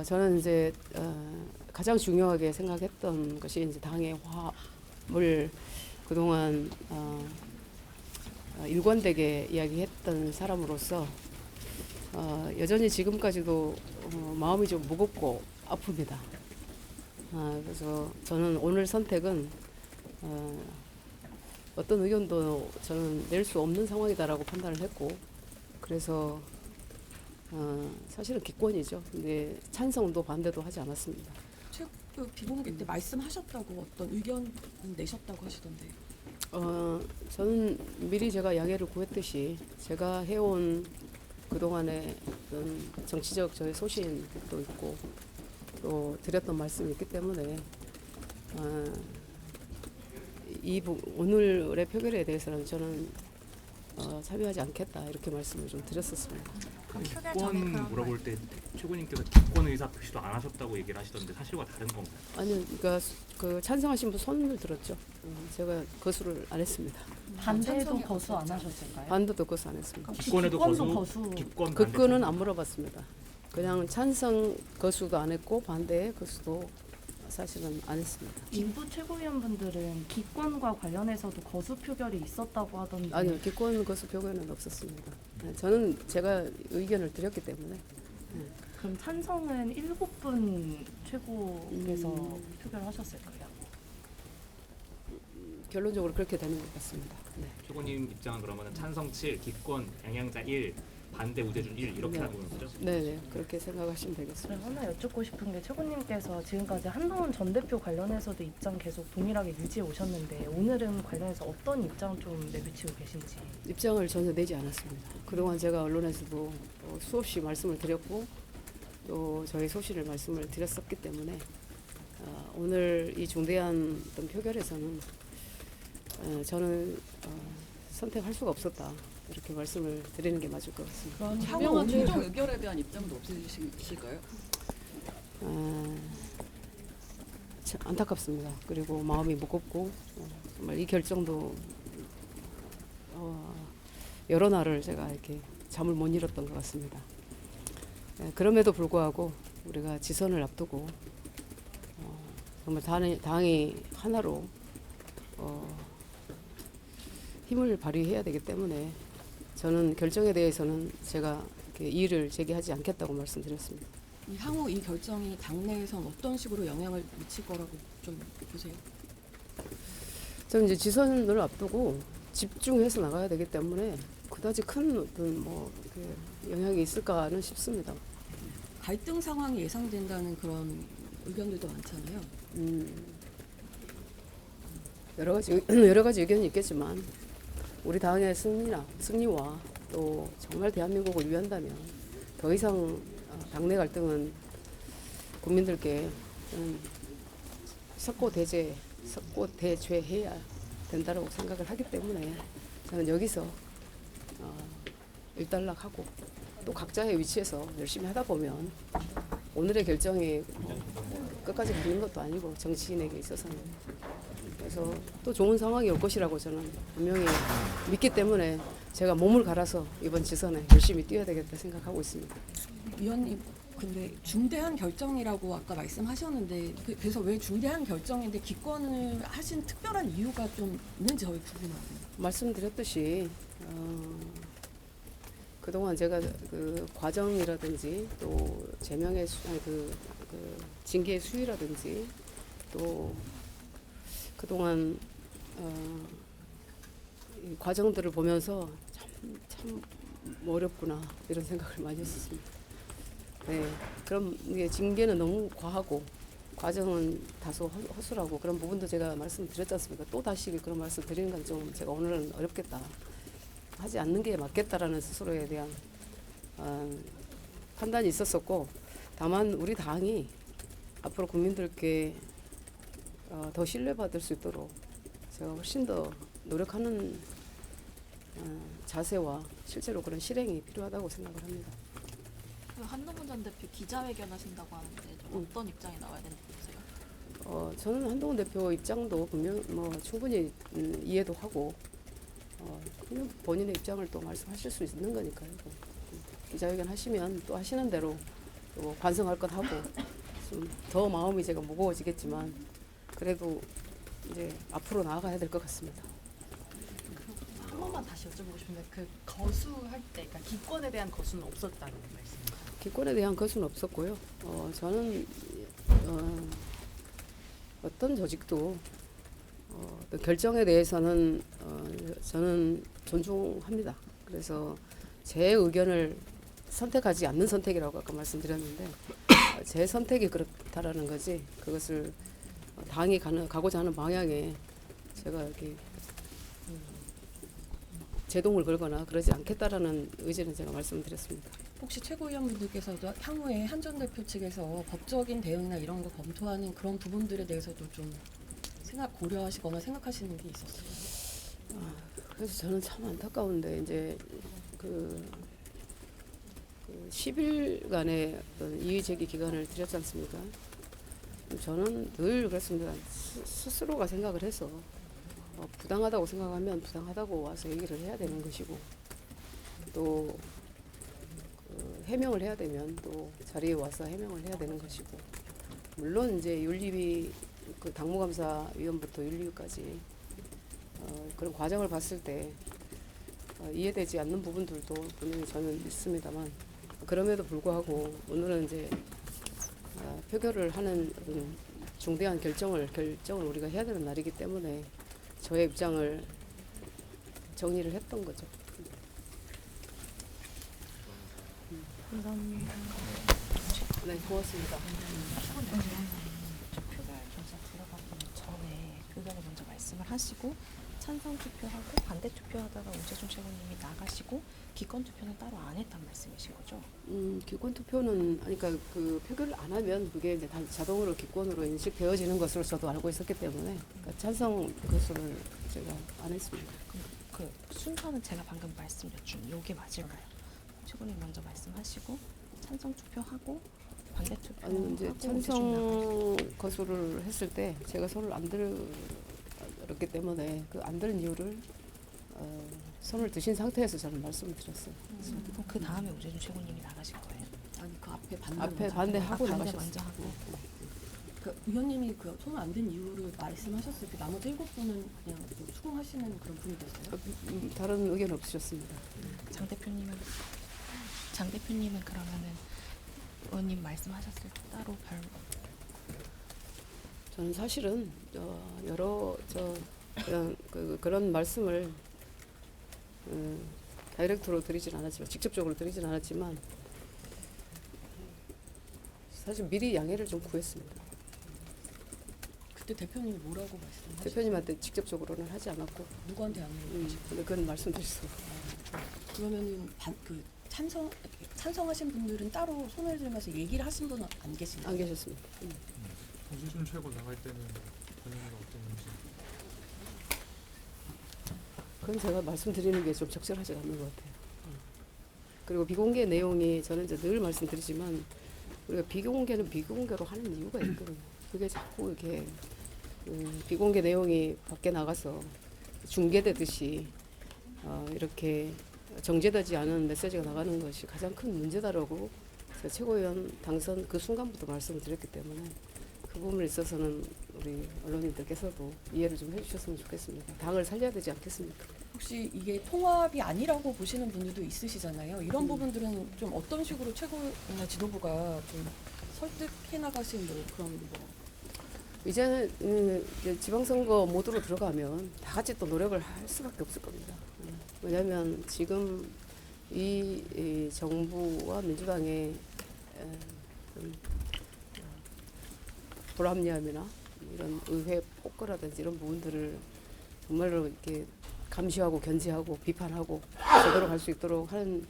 저는 이제 가장 중요하게 생각했던 것이 이제 당의 화합을 그동안 일관되게 이야기했던 사람으로서 여전히 지금까지도 마음이 좀 무겁고 아픕니다. 그래서 저는 오늘 선택은 어떤 의견도 저는 낼 수 없는 상황이다라고 판단을 했고, 그래서 사실은 기권이죠. 근데 찬성도 반대도 하지 않았습니다. 최고 비공개 때 말씀하셨다고 어떤 의견 내셨다고 하시던데. 저는 미리 제가 양해를 구했듯이 제가 해온 그동안의 어떤 정치적 저의 소신도 있고 또 드렸던 말씀이 있기 때문에 오늘의 표결에 대해서는 저는 참여하지 않겠다 이렇게 말씀을 좀 드렸었습니다. 기권 물어볼 때 최고님께서 기권 의사 표시도 안 하셨다고 얘기를 하시던데 사실과 다른 건가요? 아니요, 그러니까 그 찬성하신 분 손을 들었죠. 제가 거수를 안 했습니다. 반대도 거수 안 하셨을까요? 반대도 거수 안 했습니다. 기권에도 기권도 거수, 기권 그 반대 건은 안 물어봤습니다. 그냥 찬성 거수도 안 했고 반대 거수도 사실은 안 했습니다. 일부 최고위원분들은 기권과 관련해서도 거수 표결이 있었다고 하던데. 아니요, 기권 거수 표결은 없었습니다. 저는 제가 의견을 드렸기 때문에. 그럼 찬성은 7분 최고께서 표결하셨을까요? 결론적으로 그렇게 되는 것 같습니다. 네. 최고님 입장은 그러면 찬성 7, 기권, 양양자 1, 반대 우대준 1 이렇게 네. 하는 거죠? 네네, 그렇게 생각하시면 되겠습니다. 그럼 하나 여쭙고 싶은 게 최고님께서 지금까지 한동훈 전 대표 관련해서도 입장 계속 동일하게 유지해 오셨는데 오늘은 관련해서 어떤 입장 좀 내비치고 계신지. 입장을 전혀 내지 않았습니다. 그동안 제가 언론에서도 수없이 말씀을 드렸고 또 저희 소신을 말씀을 드렸었기 때문에 오늘 이 중대한 어떤 표결에서는 저는 선택할 수가 없었다 이렇게 말씀을 드리는 게 맞을 것 같습니다. 그럼 유명한 최종 의결에 대한 입장도 없으실까요? 참 안타깝습니다. 그리고 마음이 무겁고 정말 이 결정도 여러 날을 제가 이렇게 잠을 못 이뤘던 것 같습니다. 그럼에도 불구하고 우리가 지선을 앞두고 정말 당이 하나로 힘을 발휘해야 되기 때문에 저는 결정에 대해서는 제가 이렇게 이의를 제기하지 않겠다고 말씀드렸습니다. 향후 이 결정이 당내에선 어떤 식으로 영향을 미칠 거라고 좀 보세요? 저는 이제 지선을 앞두고 집중해서 나가야 되기 때문에 그다지 큰 어떤 영향이 있을까는 싶습니다. 갈등 상황이 예상된다는 그런 의견들도 많잖아요. 여러 가지 의견이 있겠지만 우리 당의 승리와 또 정말 대한민국을 위한다면 더 이상 당내 갈등은 국민들께 석고대죄해야 된다고 생각을 하기 때문에 저는 여기서 일단락하고 또 각자의 위치에서 열심히 하다 보면 오늘의 결정이 끝까지 가는 것도 아니고 정치인에게 있어서는 그래서 또 좋은 상황이 올 것이라고 저는 분명히 믿기 때문에 제가 몸을 갈아서 이번 지선에 열심히 뛰어야 되겠다 생각하고 있습니다. 위원님, 근데 중대한 결정이라고 아까 말씀하셨는데 그래서 왜 중대한 결정인데 기권을 하신 특별한 이유가 좀 있는지 저희 궁금하거든요. 말씀드렸듯이 그동안 제가 그 과정이라든지 또 제명의 징계의 수위라든지 또 그동안 이 과정들을 보면서 참 어렵구나 이런 생각을 많이 했었습니다. 네, 그럼 이게 징계는 너무 과하고 과정은 다소 허술하고 그런 부분도 제가 말씀드렸지 않습니까? 또 다시 그런 말씀 드리는 건 좀 제가 오늘은 어렵겠다. 하지 않는 게 맞겠다라는 스스로에 대한 판단이 있었었고 다만 우리 당이 앞으로 국민들께 더 신뢰받을 수 있도록 제가 훨씬 더 노력하는 자세와 실제로 그런 실행이 필요하다고 생각을 합니다. 한동훈 전 대표 기자회견 하신다고 하는데 좀 어떤 입장이 나와야 되는지 보세요? 저는 한동훈 대표 입장도 분명 충분히 이해도 하고 그냥 본인의 입장을 또 말씀하실 수 있는 거니까요. 기자회견 하시면 또 하시는 대로 또 반성할 건 하고 좀 더 마음이 제가 무거워지겠지만 그래도 이제 앞으로 나아가야 될 것 같습니다. 한 번만 다시 여쭤보고 싶은데 그 거수할 때, 그러니까 기권에 대한 거수는 없었다는 말씀인가요? 기권에 대한 것은 없었고요. 저는 어떤 조직도 어떤 결정에 대해서는 저는 존중합니다. 그래서 제 의견을 선택하지 않는 선택이라고 아까 말씀드렸는데 제 선택이 그렇다라는 거지 그것을 당이 가고자 하는 방향에 제가 이렇게 제동을 걸거나 그러지 않겠다라는 의지는 제가 말씀드렸습니다. 혹시 최고위원분들께서도 향후에 한 전 대표 측에서 법적인 대응이나 이런 거 검토하는 그런 부분들에 대해서도 좀 고려하시거나 생각하시는 게 있었어요? 그래서 저는 참 안타까운데 이제 그 10일간의 어떤 이의 제기 기간을 드렸지 않습니까? 저는 늘 그렇습니다. 스스로가 생각을 해서 부당하다고 생각하면 부당하다고 와서 얘기를 해야 되는 것이고 또 해명을 해야 되면 또 자리에 와서 해명을 해야 되는 것이고 물론 이제 윤리위 그 당무감사위원부터 윤리위까지 그런 과정을 봤을 때 이해되지 않는 부분들도 분명히 저는 있습니다만 그럼에도 불구하고 오늘은 이제 표결을 하는 어떤 중대한 결정을 우리가 해야 되는 날이기 때문에 저의 입장을 정리를 했던 거죠. 감사합니다. 네, 고맙습니다. 표결 결과 들어가기 전에 의견을 먼저 말씀을 하시고 찬성 투표하고 반대 투표하다가 오재준 최고님이 나가시고 기권 투표는 따로 안 했단 말씀이신 거죠? 기권 투표는 그러니까 그 표결을 안 하면 그게 이제 자동으로 기권으로 인식되어지는 것으로 저도 알고 있었기 때문에 그러니까 찬성 것을 제가 안 했습니다. 그럼 그 순서는 제가 방금 말씀드린 요게 맞을까요? 최고님 먼저 말씀하시고 찬성 투표하고 반대 투표하고 아니 이제 찬성 거수를 했을 때 제가 손을 안 들었기 때문에 그 안 들은 이유를 손을 드신 상태에서 저는 말씀을 드렸어요. 그럼 그 다음에 오재준 최고님이 나가신 거예요? 아니 그 앞에 반대 앞에 반대하고 반대 나가셨어요. 먼저 하고. 그 의원님이 그 손을 안 든 이유를 말씀하셨을 때 나머지 7분은 그냥 뭐 수긍하시는 그런 분이셨어요? 다른 의견 없으셨습니다. 장 대표님은 그러면은 의원님 말씀하셨을 때 따로 별 저는 사실은 여러 그런 말씀을 다이렉트로 드리진 않았지만 직접적으로 드리진 않았지만 사실 미리 양해를 좀 구했습니다. 그때 대표님이 뭐라고 말씀하셨어요? 대표님한테 직접적으로는 하지 않았고 누구한테 양해를 구하셨어요? 근데 그건 말씀드릴 수 그러면은 찬성하신 분들은 따로 손을 들면서 얘기를 하신 분은 안 계신가요? 안 계셨습니다. 오재준 최고 나갈 때는 본인이 어땠는지. 그건 제가 말씀드리는 게 좀 적절하지 않는 것 같아요. 그리고 비공개 내용이 저는 이제 늘 말씀드리지만 우리가 비공개는 비공개로 하는 이유가 있거든요. 그게 자꾸 이렇게 비공개 내용이 밖에 나가서 중계되듯이 이렇게 정제되지 않은 메시지가 나가는 것이 가장 큰 문제다라고 제가 최고위원 당선 그 순간부터 말씀을 드렸기 때문에 그 부분에 있어서는 우리 언론인들께서도 이해를 좀 해주셨으면 좋겠습니다. 당을 살려야 되지 않겠습니까? 혹시 이게 통합이 아니라고 보시는 분들도 있으시잖아요. 이런 부분들은 좀 어떤 식으로 최고나 지도부가 좀 설득해 나가신 뭐 그런 뭐 이제는 이제 지방선거 모드로 들어가면 다 같이 또 노력을 할 수밖에 없을 겁니다. 왜냐하면 지금 이 정부와 민주당의 불합리함이나 이런 의회 폭거라든지 이런 부분들을 정말로 이렇게 감시하고 견제하고 비판하고 제대로 갈 수 있도록 하는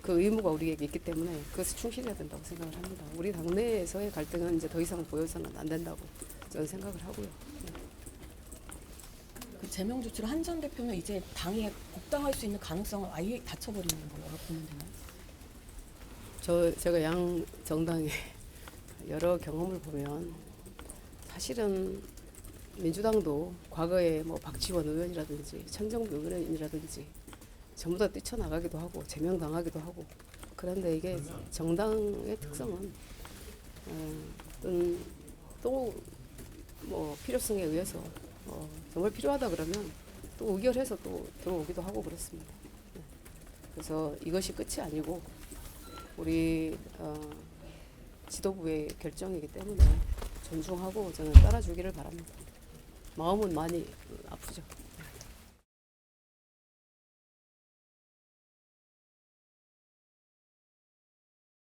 그 의무가 우리에게 있기 때문에 그것을 충실해야 된다고 생각을 합니다. 우리 당내에서의 갈등은 이제 더 이상 보여서는 안 된다고 저는 생각을 하고요. 그 제명 조치로 한 전 대표는 이제 당에 복당할 수 있는 가능성을 아예 닫혀버리는 거라고 보면 되나요? 제가 양 정당의 여러 경험을 보면 사실은 민주당도 과거에 뭐 박지원 의원이라든지 천정배 의원이라든지 전부 다 뛰쳐나가기도 하고 제명당하기도 하고 그런데 이게 정당의 특성은 또 뭐 필요성에 의해서 정말 필요하다 그러면 또 의결해서 또 들어오기도 하고 그렇습니다. 네. 그래서 이것이 끝이 아니고 우리 지도부의 결정이기 때문에 존중하고 저는 따라주기를 바랍니다. 마음은 많이 아프죠.